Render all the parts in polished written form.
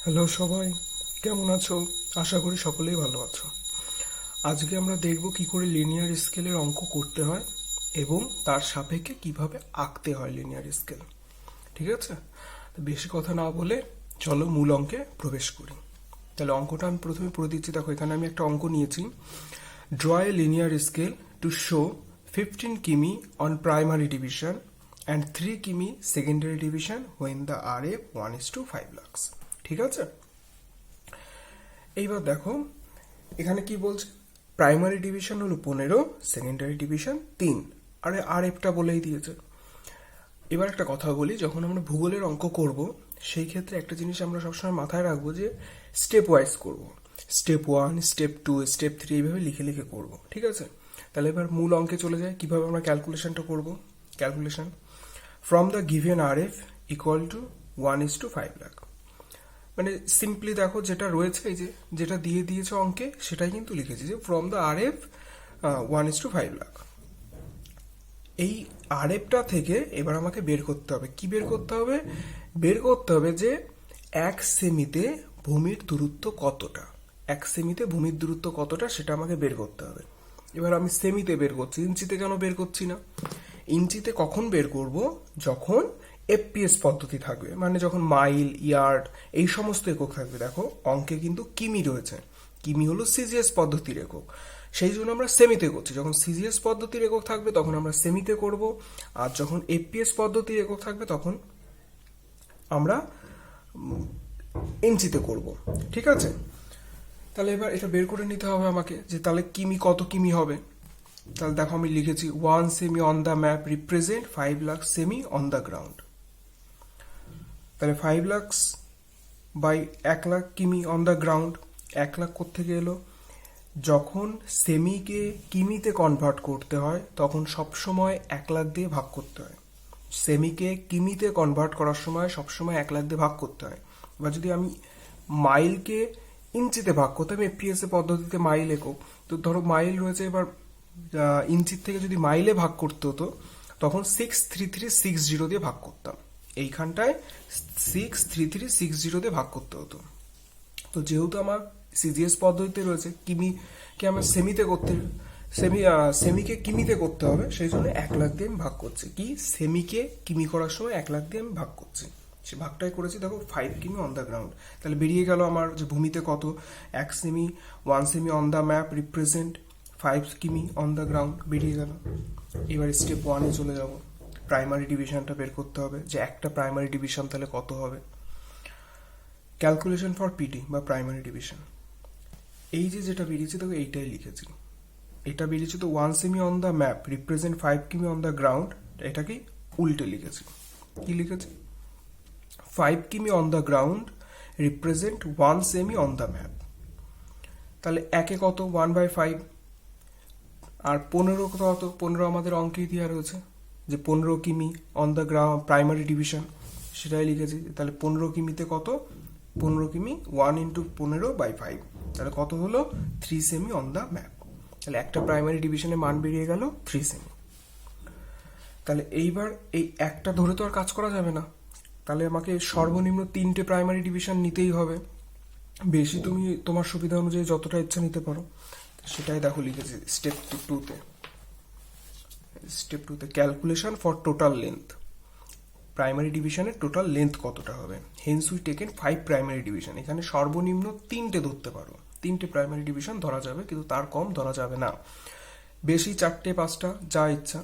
Hello সবাই, কেমন আছো? আশা করি সকলেই ভালো আছো। আজকে আমরা দেখব কি করে লিনিয়ার স্কেলের অঙ্ক করতে হয় এবং তার সাপেক্ষে কিভাবে আঁকতে হয় লিনিয়ার স্কেল। ঠিক আছে, তো বেশি কথা না বলে চলো মূল অঙ্কে প্রবেশ করি। তাহলে অঙ্কটা আমি প্রথমে পড়ে দিচ্ছি। দেখো, এখানে আমি একটা অঙ্ক নিয়েছি। Draw a linear scale to show 15 কিমি অন প্রাইমারি ডিভিশন অ্যান্ড 3 কিমি secondary division when the RF 1:5 lakhs। ঠিক আছে, এইবার দেখো এখানে কি বলছে। প্রাইমারি ডিভিশন হলো 15, সেকেন্ডারি ডিভিশন 3, আরে আর একটা বলেই দিয়েছে। এবার একটা কথা বলি, যখন আমরা ভূগোলের অঙ্ক করব সেই ক্ষেত্রে একটা জিনিস আমরা সবসময় মাথায় রাখবো যে স্টেপ ওয়াইজ করব। স্টেপ 1, স্টেপ 2, স্টেপ 3 এইভাবে লিখে লিখে করব। ঠিক আছে, তাহলে এবার মূল অঙ্কে চলে যায়। কিভাবে আমরা ক্যালকুলেশনটা করব? Calculation from the given RF equal to 1:5 lakh. মানে সিম্পলি দেখো যেটা রয়েছে, এই যে যেটা দিয়ে দিয়েছে অঙ্কে সেটাই কিন্তু লিখেছি, যে ফ্রম দ্য RF 1:5 লাখ। এই RFটা থেকে এবার আমাকে বের করতে হবে। কি বের করতে হবে? বের করতে হবে যে 1 সেমিতে ভূমির দূরত্ব কতটা। 1 সেমিতে ভূমির দূরত্ব কতটা সেটা আমাকে বের করতে হবে। এবার আমি সেমিতে বের করছি, ইঞ্চিতে কেন বের করছি না? ইঞ্চিতে কখন বের করব? যখন এফপিএস পদ্ধতি থাকবে, মানে যখন মাইল, ইয়ার্ড এই সমস্ত একক থাকবে। দেখো অঙ্কে কিন্তু কিমি রয়েছে, কিমি হলো সিজিএস পদ্ধতির একক, সেই জন্য আমরা সেমিতে করছি। যখন সিজিএস পদ্ধতির একক থাকবে তখন আমরা সেমিতে করব, আর যখন এফপিএস পদ্ধতির একক থাকবে তখন আমরা ইঞ্চিতে করব। ঠিক আছে, তাহলে এবার এটা বের করে নিতে হবে আমাকে, যে তাহলে কিমি কত কিমি হবে। তাহলে দেখো আমি লিখেছি 1 semi on the map represent 5 lakh semi on the ground. তাহলে 5 লাখ বাই 1 লাখ কিমি অন দ্য গ্রাউন্ড। 1 লাখ কোত্থেকে এলো? যখন সেমিকে কিমিতে কনভার্ট করতে হয় তখন সবসময় 1 লাখ দিয়ে ভাগ করতে হয়। সেমিকে কিমিতে কনভার্ট করার সময় সবসময় 1 লাখ দিয়ে ভাগ করতে হয়। এবার যদি আমি মাইলকে ইঞ্চিতে ভাগ করতাম, এফপিএস পদ্ধতিতে মাইল একক, তো ধরো মাইল রয়েছে, এবার ইঞ্চির থেকে যদি মাইলে ভাগ করতে হতো তখন 63360 দিয়ে ভাগ করতাম। এইখানটায় 63360 দিয়ে ভাগ করতে হতো। তো যেহেতু আমার সিজিএস পদ্ধতিতে রয়েছে, কিমিকে আমার সেমিকে কিমিতে করতে হবে, সেই জন্য 1 লাখ দিয়ে আমি ভাগ করছি। কি সেমিকে কিমি করার সময় 1 লাখ দিয়ে আমি ভাগ করছি, সে ভাগটাই করেছি। দেখো 5 কিমি অন দ্য গ্রাউন্ড। তাহলে বেরিয়ে গেল আমার যে ভূমিতে কত। 1 semi, 1 semi on the map represent 5 কিমি অন দ্য গ্রাউন্ড, বেরিয়ে গেল। এবার স্টেপ 1-এ চলে যাব। প্রাইমারি ডিভিশনটা বের করতে হবে, যে একটা প্রাইমারি ডিভিশন তাহলে কত হবে। ক্যালকুলেশন ফর পিডি বা প্রাইমারি ডিভিশন। এই যে যেটা বেরিয়েছে দেখো এইটাই লিখেছি। এটা বেরিয়েছে তো 1 semi on the map represent 5 কিমি অন দ্য গ্রাউন্ড, এটাকে উল্টে লিখেছি। কি লিখেছি? 5 কিমি on the ground represent 1 semi on the map. তাহলে একে কত? 1/5। আর 15 কত? 15 আমাদের অঙ্কেই দেওয়া রয়েছে, যে 15 কিমি on the ground primary division, সেটাই লিখেছি। তাহলে 15 কিমিতে কত? 15 কিমি 1 × 15/5, তাহলে কত হলো? 3 সেমি অন দ্য ম্যাপ। তাহলে একটা প্রাইমারি ডিভিশনের মান বেরিয়ে গেল 3 সেমি। তাহলে এইবার এই একটা ধরে তো আর কাজ করা যাবে না, তাহলে আমাকে সর্বনিম্ন 3টে প্রাইমারি ডিভিশন নিতেই হবে। বেশি তুমি তোমার সুবিধা অনুযায়ী যতটা ইচ্ছা নিতে পারো, সেটাই দেখো লিখেছি স্টেপ 2-তে। স্টেপ 2-তে calculation for total length. Primary ডিভিশনের টোটাল লেন্থ কতটা হবে। Hence we taken 5 primary division. এখানে সর্বনিম্ন 3টে ধরতে পারো, 3টে প্রাইমারি ডিভিশন ধরা যাবে, কিন্তু তার কম ধরা যাবে না। বেশি 4টে 5টা যা ইচ্ছা।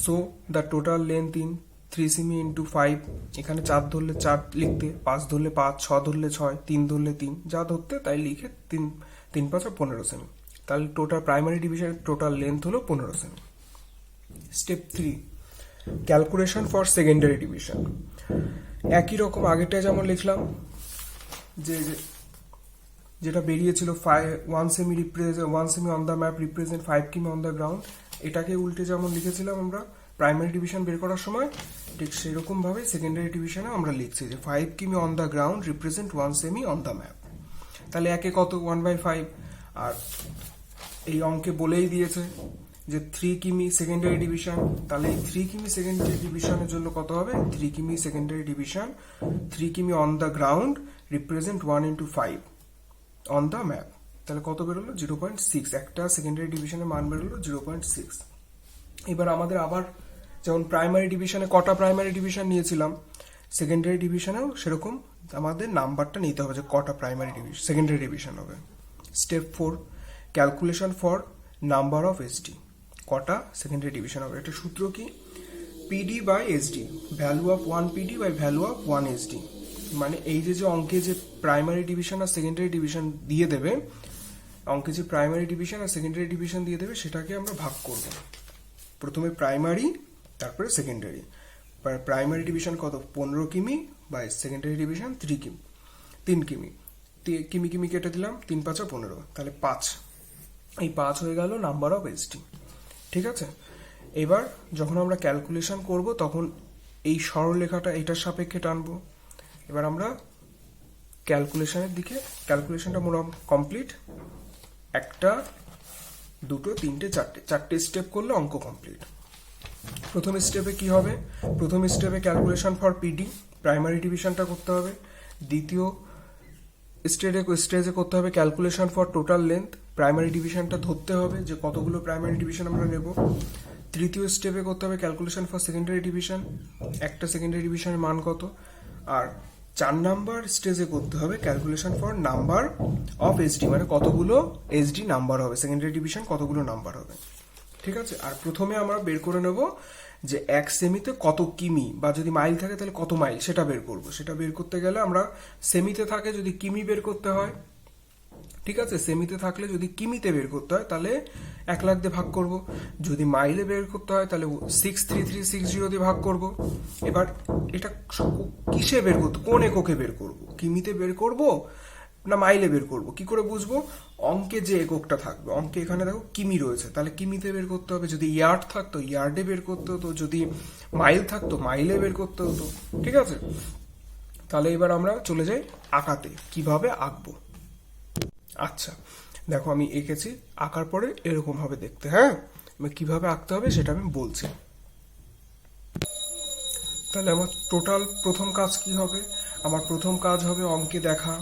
So the total length in 3 cm into 5, এখানে 4 ধরলে 4 লিখতে, 5 ধরলে 5, 6 ধরলে 6, 3 ধরলে 3, যা ধরতে তাই লিখে 3 5 15 সেমি। তাহলে টোটাল প্রাইমারি ডিভিশনের টোটাল লেন্থ হলো 15 semi. Step 3 calculation for secondary division. একই রকম আগেরটা যেমন লিখলাম, যে যেটা বেরিয়েছিল 1 semi on the map represent 5 কিমি অন দ্য গ্রাউন্ড, এটাকে উল্টে যেমন লিখেছিলাম আমরা প্রাইমারি ডিভিশন বের করার সময়, ঠিক সেরকম ভাবে সেকেন্ডারি ডিভিশনে আমরা লিখছি যে 5 কিমি on the ground represent 1 semi on the map. তাহলে একে কত? 1/5। আর এই অঙ্কে বলেই দিয়েছে যে 3 কিমি সেকেন্ডারি ডিভিশন, তাহলে এই 3 কিমি সেকেন্ডারি ডিভিশনের জন্য কত হবে? 3 কিমি সেকেন্ডারি ডিভিশন 3 কিমি on the ground represent 1 into 5 on the map. তাহলে কত বেরোলো? 0.6। একটা সেকেন্ডারি ডিভিশনের মান বেরোলো 0.6। এবার আমাদের আবার যেমন প্রাইমারি ডিভিশনে কটা প্রাইমারি ডিভিশন নিয়েছিলাম, সেকেন্ডারি ডিভিশনেও সেরকম আমাদের নাম্বারটা নিতে হবে যে কটা প্রাইমারি ডিভিশন সেকেন্ডারি ডিভিশন হবে। Step 4, calculation for number of SD. কটা সেকেন্ডারি ডিভিশন হবে? এটা সূত্র কি? PD by SD, value of 1 PD by value of 1 SD. মানে এই যে অঙ্কে যে প্রাইমারি ডিভিশন আর সেকেন্ডারি ডিভিশন দিয়ে দেবে, অঙ্কে যে প্রাইমারি ডিভিশন আর সেকেন্ডারি ডিভিশন দিয়ে দেবে সেটাকে আমরা ভাগ করব। প্রথমে প্রাইমারি, তারপরে সেকেন্ডারি। প্রাইমারি ডিভিশন কত? 15 কিমি বাই সেকেন্ডারি ডিভিশন 3 কিমি, 3 কিমি। কিমি কিমি কেটে দিলাম, 3 5 15, তাহলে 5। এই 5 হয়ে গেল নাম্বার অফ এসডি। ঠিক আছে, এবার যখন আমরা ক্যালকুলেশন করব তখন এই সরলরেখাটা এটার সাপেক্ষে টানবো। এবার আমরা ক্যালকুলেশনের দিকে, ক্যালকুলেশনটা মোটামুটি কমপ্লিট। 1 2 3 4 4টে স্টেপ করলে অঙ্ক কমপ্লিট। প্রথম স্টেপে কি হবে? প্রথম স্টেপে ক্যালকুলেশন ফর পিডি, প্রাইমারি ডিভিশনটা করতে হবে। দ্বিতীয় স্টেজে করতে হবে calculation for total length, primary ডিভিশনটা ধরতে হবে যে কতগুলো প্রাইমারি ডিভিশন আমরা নেব। তৃতীয় স্টেপে করতে হবে ক্যালকুলেশন ফর সেকেন্ডারি ডিভিশন, একটা সেকেন্ডারি ডিভিশনের মান কত। আর 4 নাম্বার স্টেজে করতে হবে calculation for number of SD, মানে কতগুলো এসডি নাম্বার হবে, সেকেন্ডারি ডিভিশন কতগুলো নাম্বার হবে। ঠিক আছে, আর প্রথমে আমরা বের করে নেব যে 1 সেমিতে কত কিমি, বা যদি মাইল থাকে তাহলে কত মাইল, সেটা বের করব। সেটা বের করতে গেলে আমরা সেমিতে থাকে যদি কিমি বের করতে হয়, ঠিক আছে, সেমিতে থাকলে যদি কিমিতে বের করতে হয় তাহলে 1 লাখ দিয়ে ভাগ করব। যদি মাইলে বের করতে হয় তাহলে 63360 দিয়ে ভাগ করব। এবার এটা কিসে বের করতে, কোন এককে বের করব? কিমিতে বের করব না মাইলে বের করব? কি করে বুঝবো? অঙ্কে যে এককটা থাকবে, অঙ্কে এখানে দেখো কিমি রয়েছে, তাহলে কিমিতে বের করতে হবে। যদি ইয়ার্ড থাকতো ইয়ার্ডে বের করতে হতো, যদি মাইল থাকতো মাইলে বের করতে হতো। ঠিক আছে, তাহলে এবার আমরা চলে যাই আঁকাতে, কিভাবে আঁকবো। আচ্ছা দেখো আমি এঁকেছি, আঁকার পরে এরকম হবে দেখতে। হ্যাঁ, কিভাবে আঁকতে হবে সেটা আমি বলছি। তাহলে আমার টোটাল প্রথম কাজ কি হবে? আমার প্রথম কাজ হবে অঙ্কে দেখা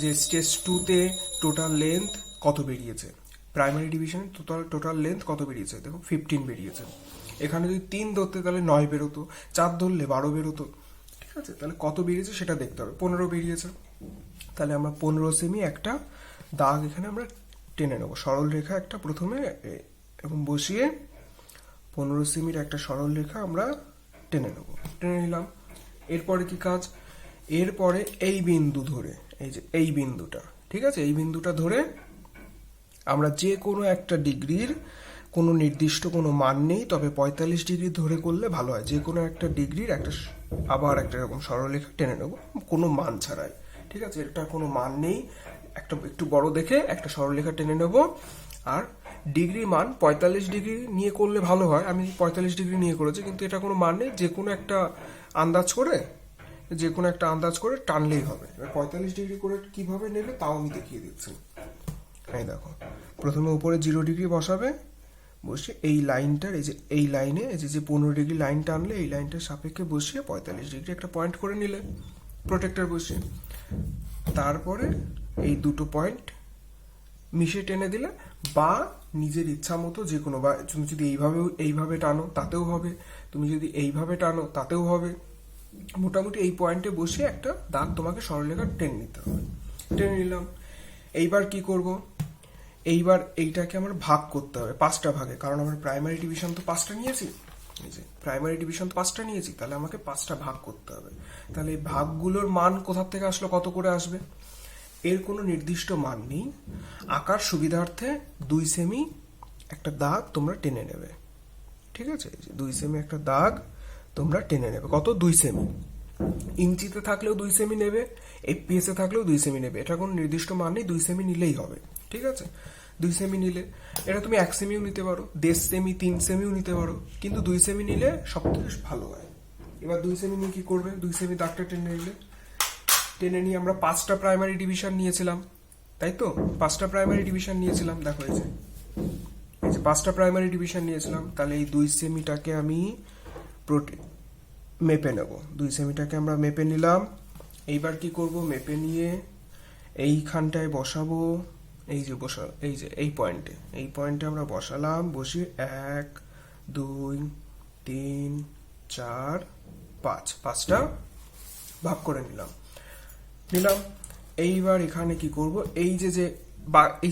যে স্টেজ 2তে টোটাল লেন্থ কত বেরিয়েছে, প্রাইমারি ডিভিশনে টোটাল লেন্থ কত বেরিয়েছে। দেখো 15 বেরিয়েছে। এখানে যদি 3 ধরতে তাহলে 9 বেরোতো, 4 ধরলে 12 বেরোতো। ঠিক আছে, তাহলে কত বেরিয়েছে সেটা দেখতে হবে। 15 বেরিয়েছে, তাহলে আমরা 15 সেমি একটা দাগ এখানে আমরা টেনে নেবো। সরল রেখা একটা প্রথমে এরকম বসিয়ে 15 সেমির একটা সরল রেখা আমরা টেনে নেব। টেনে নিলাম। এরপরে কি কাজ? এরপরে এই বিন্দু ধরে, এই যে এই বিন্দুটা, ঠিক আছে, এই বিন্দুটা ধরে আমরা যে কোনো একটা ডিগ্রির কোনো নির্দিষ্ট কোনো মান নেই, তবে 45 ডিগ্রি ধরে করলে ভালো হয়। যে কোনো একটা ডিগ্রির একটা আবার একটা এরকম সরলরেখা টেনে নেব কোনো মান ছাড়াই। ঠিক আছে, এটা কোনো মান নেই, একটা একটু বড় দেখে একটা সরলরেখা টেনে নেব। আর ডিগ্রি মান 45 ডিগ্রি নিয়ে করলে ভালো হয়। আমি 45 ডিগ্রি নিয়ে করেছি, কিন্তু এটা কোনো মান নেই, যে কোনো একটা আন্দাজ করে টানলেই হবে। এবার 45 ডিগ্রি করে কিভাবে নেবে তাও আমি দেখিয়ে দিচ্ছি। এই দেখো, প্রথমে উপরে 0 ডিগ্রি বসাবে, বসে এই লাইনটার এই লাইনে যে 15 ডিগ্রি লাইন টানলে এই লাইনটার সাপেক্ষে বসিয়ে 45 ডিগ্রি একটা পয়েন্ট করে নিলে প্রোটেক্টর বসিয়ে, তারপরে এই দুটো পয়েন্ট মিশে টেনে দিলে, বা নিজের ইচ্ছা মতো যে কোনো, বা তুমি যদি এইভাবে টানো তাতেও হবে, তুমি যদি এইভাবে টানো তাতেও হবে। মোটামুটি এই পয়েন্টে বসে একটা দাগ তোমাকে সরলরেখা টেনে নিতে হবে। টেনে নিলাম। এইবার কি করব? এইবার এইটাকে আমার ভাগ করতে হবে 5টা ভাগে, কারণ আমরা প্রাইমারি ডিভিশন তো 5টা নিয়েছি। এই যে প্রাইমারি ডিভিশন তো 5টা নিয়েছি, তাহলে আমাকে 5টা ভাগ করতে হবে। তাহলে এই ভাগগুলোর মান কোথা থেকে আসলো, কত করে আসবে? এর কোনো নির্দিষ্ট মান নেই। আকার সুবিধার্থে 2 সেমি একটা দাগ তোমরা টেনে নেবে। ঠিক আছে, 2 সেমি একটা দাগ তোমরা টেনে নেবে। কত? 2 সেমি। ইঞ্চিতে থাকলেও 2 সেমি নেবে, এফপিএস এ থাকলেও 2 সেমি নেবে। এটা কোনো নির্দিষ্ট মান নেই, 2 সেমি নিলেই হবে। ঠিক আছে, 2 সেমি নিলে এটা তুমি 1 সেমিও নিতে পারো, 1.5 সেমি, 3 সেমিও নিতে পারো, কিন্তু 2 সেমি নিলে সব থেকে ভালো হয়। এবার 2 সেমি নিয়ে কি করবে? 2 সেমি দাগটা টেনে নিয়ে আমরা 5টা প্রাইমারি ডিভিশন নিয়েছিলাম, তাই তো? 5টা প্রাইমারি ডিভিশন নিয়েছিলাম। দেখো এই যে 5টা প্রাইমারি ডিভিশন নিয়েছিলাম। তাহলে এই 2 সেমিটাকে আমি মেপে নেব। 2 সেমিটাকে আমরা মেপে নিলাম। এইবার কি করব, মেপে নিয়ে এইখানটায় বসাবো, এই পয়েন্টে আমরা বসালাম, বসিয়ে 1 2 3 4 5, 5টা ভাগ করে নিলাম। এইবার এখানে কি করব, এই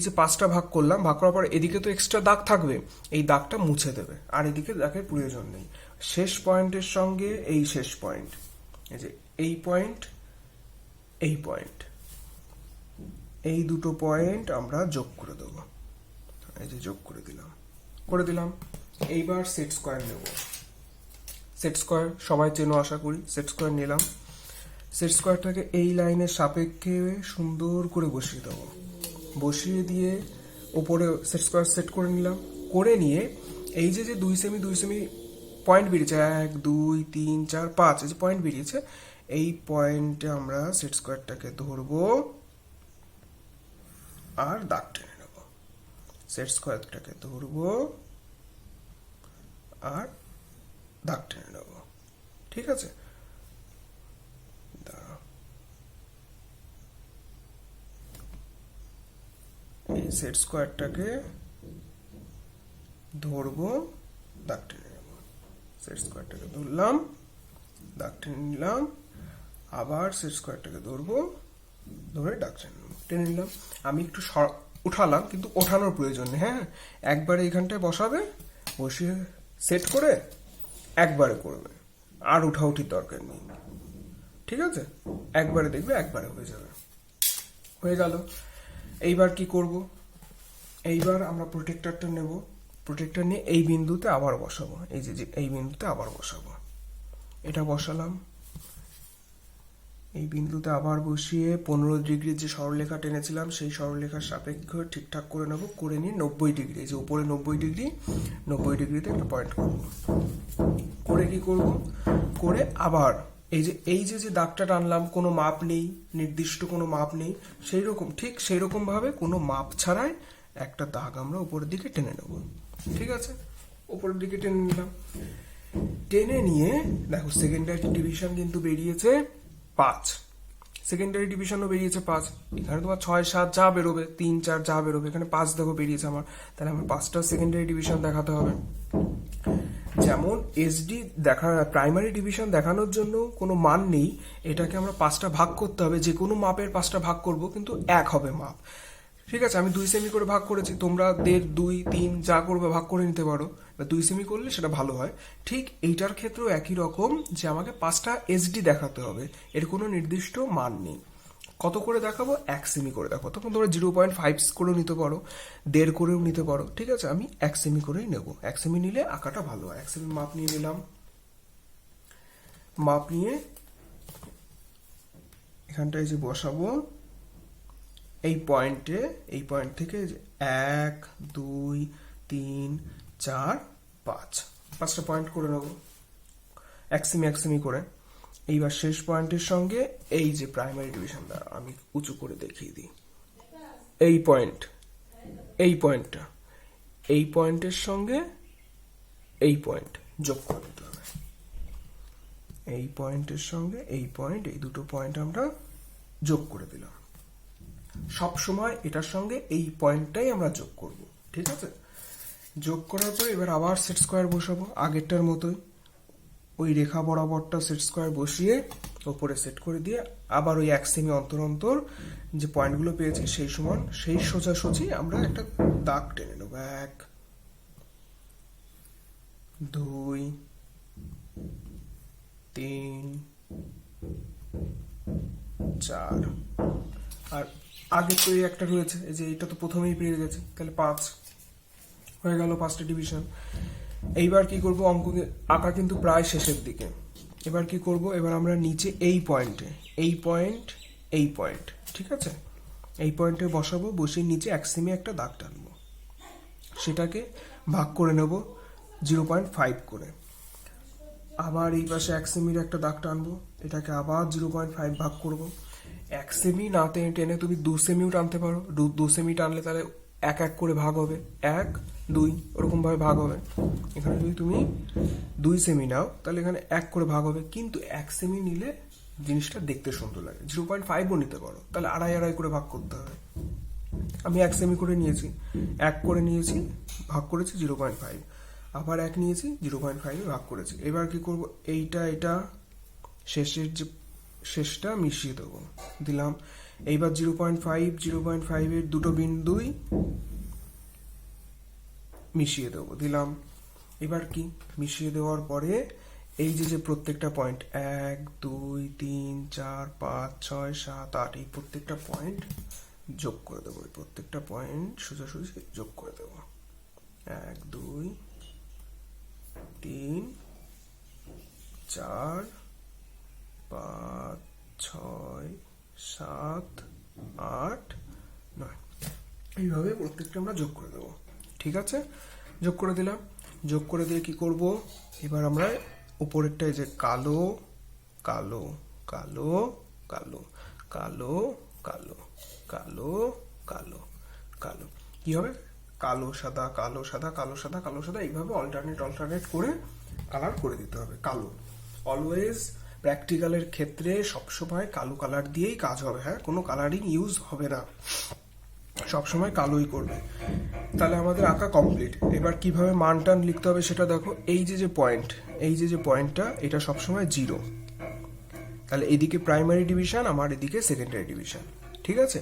যে 5টা ভাগ করলাম, ভাগ করার পর এদিকে তো এক্সট্রা দাগ থাকবে, এই দাগটা মুছে দেবে, আর এদিকে দাগের প্রয়োজন নেই। শেষ পয়েন্টের সঙ্গে এই শেষ পয়েন্ট, এই যে এই পয়েন্ট, এই দুটো পয়েন্ট আমরা যোগ করে দেবো। এই যে যোগ করে দিলাম। এইবার সেট স্কোয়ার নেব। সেট স্কোয়ার সবাই চেনো আশা করি। সেট স্কোয়ার নিলাম। সেট স্কোয়ারটাকে এই লাইনের সাপেক্ষে সুন্দর করে বসিয়ে দেবো। বসিয়ে দিয়ে ওপরে সেট স্কোয়ার সেট করে নিলাম। করে নিয়ে এই যে 2 সেমি পয়েন্ট বেরিয়েছে, 1 2 3 4 5, এই যে পয়েন্ট বেরিয়েছে, এই পয়েন্টে আমরা সেট স্কোয়ারটাকে ধরবো আর দাগ টেনে নেব। সেট স্কোয়ারটাকে ধরবো আর দাগ টেনে নেব। ঠিক আছে, এই সেট স্কোয়ারটাকে ধরবো, দাগ টেনে নেব। সেট স্কোয়ারটাকে ধরলাম, দাগ টেনে নিলাম, আবার সেট স্কোয়ারটাকে ধরবো, ধরে দাগ টেনে নিলাম। আমি একটু উঠালাম, কিন্তু ওঠানোর প্রয়োজন নেই। হ্যাঁ, একবারে এখানটায় বসাবে, বসিয়ে সেট করে একবারে করবে, আর উঠাউঠির দরকার নেই। ঠিক আছে, একবারে দেখবে, একবারে হয়ে যাবে। হয়ে গেল। এইবার কি করব, এইবার আমরা প্রোটেক্টরটা নেব। প্রোটেক্টর নিয়ে এই বিন্দুতে আবার বসাবো, এই যে এই বিন্দুতে আবার বসাবো। এটা বসালাম, এই বিন্দুতে আবার বসিয়ে 15 ডিগ্রির যে সরলরেখা টেনেছিলাম, সেই সরলরেখার সাপেক্ষে ঠিকঠাক করে নেব। করে নিয়ে 90 ডিগ্রি, এই যে উপরে 90 ডিগ্রিতে একটা পয়েন্ট করব। করে কি করব, করে আবার এই যে দাগটা টানলাম, কোনো মাপ নেই, নির্দিষ্ট কোনো মাপ নেই, ঠিক সেই রকম ভাবে কোনো মাপ ছাড়াই একটা দাগ আমরা উপরের দিকে টেনে নেব। ঠিক আছে, উপরের দিকে টেনে নিলাম। টেনে নিয়ে দেখো সেকেন্ডারি ডিভিশন কিন্তু বেরিয়েছে 5, সেকেন্ডারি ডিভিশনও বেরিয়েছে 5। এখানে তোমার 6 7 যা বেরোবে, 3 4 যা বেরোবে, এখানে 5 দেখো বেরিয়েছে আমার, তাহলে আমার 5টা সেকেন্ডারি ডিভিশন দেখাতে হবে। যেমন এসডি প্রাইমারি ডিভিশন দেখানোর জন্য কোনো মান নেই, এটাকে আমরা 5টা ভাগ করতে হবে। যে কোনো মাপের 5টা ভাগ করব, কিন্তু এক হবে মাপ। ঠিক আছে, আমি 2 সেমি করে ভাগ করেছি, তোমরা 1.5 2 3 যা করবে ভাগ করে নিতে পারো, 2 সেমি করলে সেটা ভালো হয়। ঠিক এইটার ক্ষেত্রেও একই রকম, যে আমাকে 5টা এসডি দেখাতে হবে, এর কোনো নির্দিষ্ট মান নেই। কত করে দেখাবো, 1 সেমি করে দেখাবো। তখন তোমরা 0.5 করেও নিতে পারো, 1.5 করেও নিতে পারো। ঠিক আছে, আমি 1 সেমি করেই নেব। 1 সেমি নিলে আঁকাটা ভালো হয়। 1 সেমি মাপ নিয়ে নিলাম। মাপ নিয়ে এখানটায় যে বসাবো, এই পয়েন্ট থেকে 1 2 3 4 5, 5টা পয়েন্ট করে নেব 1 সেমি করে। এইবার শেষ পয়েন্টের সঙ্গে এই যে প্রাইমারি ডিভিশনটা আমি উঁচু করে দেখিয়ে দিই, এই পয়েন্টের সঙ্গে এই পয়েন্ট যোগ করে দিতে হবে। এই পয়েন্টের সঙ্গে এই পয়েন্ট, এই দুটো পয়েন্ট আমরা যোগ করে দিলাম। সব সময় এটার সঙ্গে এই পয়েন্টটাই আমরা যোগ করব। ঠিক আছে, যোগ করার পর এবার আবার সেট স্কোয়ার বসাবো, আগেরটার মতোই ওই রেখা বরাবরটা সেট স্কোয়ার বসিয়ে ওপরে সেট করে দিয়ে আবার ওই 1 সেমি অন্তর অন্তর যে পয়েন্টগুলো পেয়েছি সেই সোজাসুজি আমরা একটা দাগ টেনে নেব। 1 2 3 4, আর আগে তো এই একটা রয়েছে, এই যে এটা তো প্রথমেই পেয়ে গেছে, তাহলে 5 হয়ে গেল, 5টা ডিভিশন। এইবার কি করব, আঁকা কিন্তু প্রায় শেষের দিকে। এবার কি করব, এবার আমরা নিচে এই পয়েন্ট, ঠিক আছে, এই পয়েন্টে বসাবো। বসিয়ে নিচে 1 সেমি একটা দাগ টানবো, সেটাকে ভাগ করে নেব 0.5 করে। আবার এই পাশে 1 সেমির একটা দাগ টানবো, এটাকে আবার 0.5 ভাগ করব। 1 সেমি না টেনে তুমি 2 সেমিও টানতে পারো। 2 সেমি টানলে তাহলে 1 1 করে ভাগ হবে, 1 2 ওরকম ভাবে ভাগ হবে। এখানে যদি তুমি 2 সেমি নাও, তাহলে এখানে 1 করে ভাগ হবে। কিন্তু 1 সেমি নিলে জিনিসটা দেখতে সুন্দর লাগে। 0.5ও নিতে পারো, তাহলে আড়াই আড়াই করে ভাগ করতে হবে। আমি 1 সেমি করে নিয়েছি, 1 করে নিয়েছি, ভাগ করেছি 0.5, আবার 1 নিয়েছি, 0.5 ভাগ করেছি। এবার কি করব, এটা শেষের যে শেষটা মিশিয়ে দেবো, দিলাম। এইবার 0.5 এর দুটো বিন্দুই মিশিয়ে দেবো, দিলাম। এবার কি মিশিয়ে দেওয়ার পরে এই যে প্রত্যেকটা পয়েন্ট 1 2 3 4 5 6 7 8 এই প্রত্যেকটা পয়েন্ট যোগ করে দেবো, এই প্রত্যেকটা পয়েন্ট সোজাসুজি যোগ করে দেবো। 1 2 3 4 5 6 7 8 9 এইভাবে প্রত্যেকটা আমরা যোগ করে দেবো। ঠিক আছে, যোগ করে দিলাম। যোগ করে দিয়ে কি করব, এবার আমরা উপরেরটা এই যে কালো কালো কালো কালো কালো কালো কালো কালো কালো কি হবে, কালো সাদা কালো সাদা কালো সাদা কালো সাদা, এইভাবে অল্টারনেট করে কালার করে দিতে হবে। কালো অলওয়েজ প্র্যাকটিক্যালের ক্ষেত্রে সবসময় কালো কালার দিয়েই কাজ হবে। হ্যাঁ, কোনো কালারিং ইউজ হবে না, সবসময় কালোই করবে। তাহলে আমাদের আঁকা কমপ্লিট। এবার কিভাবে মান টান লিখতে হবে সেটা দেখো। এই যে পয়েন্ট, এই যে পয়েন্টটা, এটা সবসময় 0। তাহলে এদিকে প্রাইমারি ডিভিশন, আমার এদিকে সেকেন্ডারি ডিভিশন। ঠিক আছে,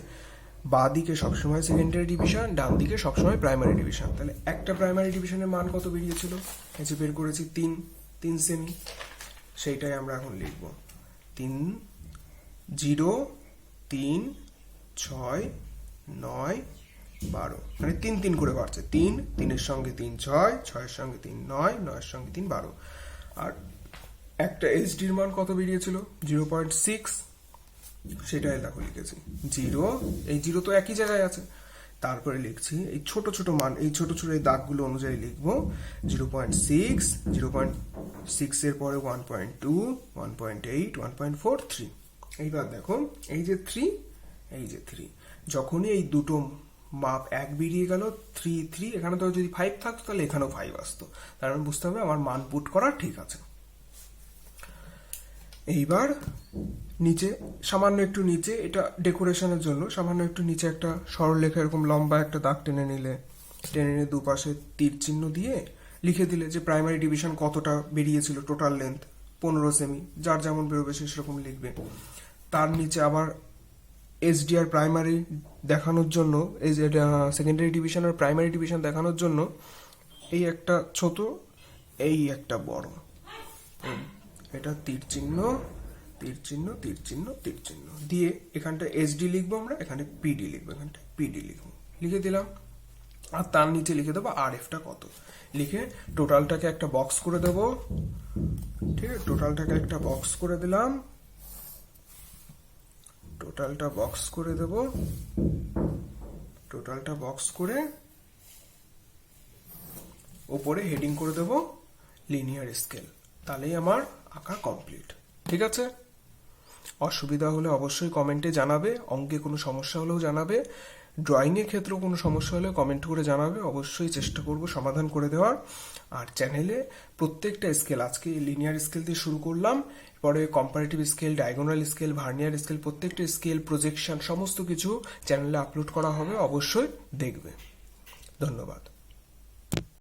বাঁ দিকে সবসময় সেকেন্ডারি ডিভিশন, ডান দিকে সবসময় প্রাইমারি ডিভিশন। তাহলে একটা প্রাইমারি ডিভিশনের মান কত বেরিয়েছিল, এই যে বের করেছি 3 সেমি, সেইটাই আমরা এখন লিখব। 3 0 3 6 9 12, মানে 3 3 করে বাড়ছে। 3 3-এর সঙ্গে 3 6, 6-এর সঙ্গে 3 9, 9-এর সঙ্গে 3 12। আর একটা এইচডির মান কত বেরিয়েছিল, 0.6, সেটাই দেখো লিখেছি 0। এই 0 তো একই জায়গায় আছে, তারপরে লিখছি এই ছোট ছোট মান, এই ছোট ছোট এই দাগগুলো অনুযায়ী লিখবো 0.6, 0.6 এর পরে 1.2, 1.8, 1.43। এইবার দেখো এই যে 3, এই যে 3, যখনই এই দুটো মাপ এক বেরিয়ে গেল 3 3, এখানে তো যদি 5 থাকতো তাহলে এখানেও 5 আসতো, তার মানে বুঝতে হবে আমার মান পুট করা ঠিক আছে। এইবার নিচে সামান্য একটু নিচে, এটা ডেকোরেশনের জন্য সামান্য একটু নিচে একটা সরলরেখা এরকম লম্বা একটা দাগ টেনে নিলে, টেনে নিয়ে দুপাশে তীর চিহ্ন দিয়ে লিখে দিলে যে প্রাইমারি ডিভিশন কতটা বেরিয়েছিল, টোটাল লেন্থ 15 সেমি, যার যেমন বেরোবে সে সেরকম লিখবে। তার নিচে আবার এসডিআর প্রাইমারি দেখানোর জন্য, এই যে সেকেন্ডারি ডিভিশন আর প্রাইমারি ডিভিশন দেখানোর জন্য এই একটা ছোট, এই একটা বড়, এটা তীর চিহ্ন তীর চিহ্ন তীর চিহ্ন তীর চিহ্ন দিয়ে এখানটা এসডি লিখবো আমরা, এখানে পিডি লিখবো, এখানটা পিডি লিখবো, লিখে দিলাম। আর তার নিচে লিখে দেবো আর এফটা কত, লিখে টোটালটাকে একটা বক্স করে দেবো। ঠিক আছে, টোটালটাকে একটা বক্স করে দিলাম, টোটালটা বক্স করে দেব, টোটালটা বক্স করে ওপরে হেডিং করে দেব লিনিয়ার স্কেল। তাহলেই আমার আঁকা কমপ্লিট। ঠিক আছে, অসুবিধা হলে অবশ্যই কমেন্টে জানাবে, অঙ্কে কোনো সমস্যা হলেও জানাবে, ড্রয়িংয়ের ক্ষেত্রেও কোনো সমস্যা হলে কমেন্ট করে জানাবে, অবশ্যই চেষ্টা করব সমাধান করে দেওয়ার। আর চ্যানেলে প্রত্যেকটা স্কেল, আজকে লিনিয়ার স্কেল দিয়ে শুরু করলাম, পরে comparative scale, diagonal scale, vernier scale, প্রত্যেকটা স্কেল, প্রজেকশন, সমস্ত কিছু চ্যানেলে আপলোড করা হবে, অবশ্যই দেখবে। ধন্যবাদ।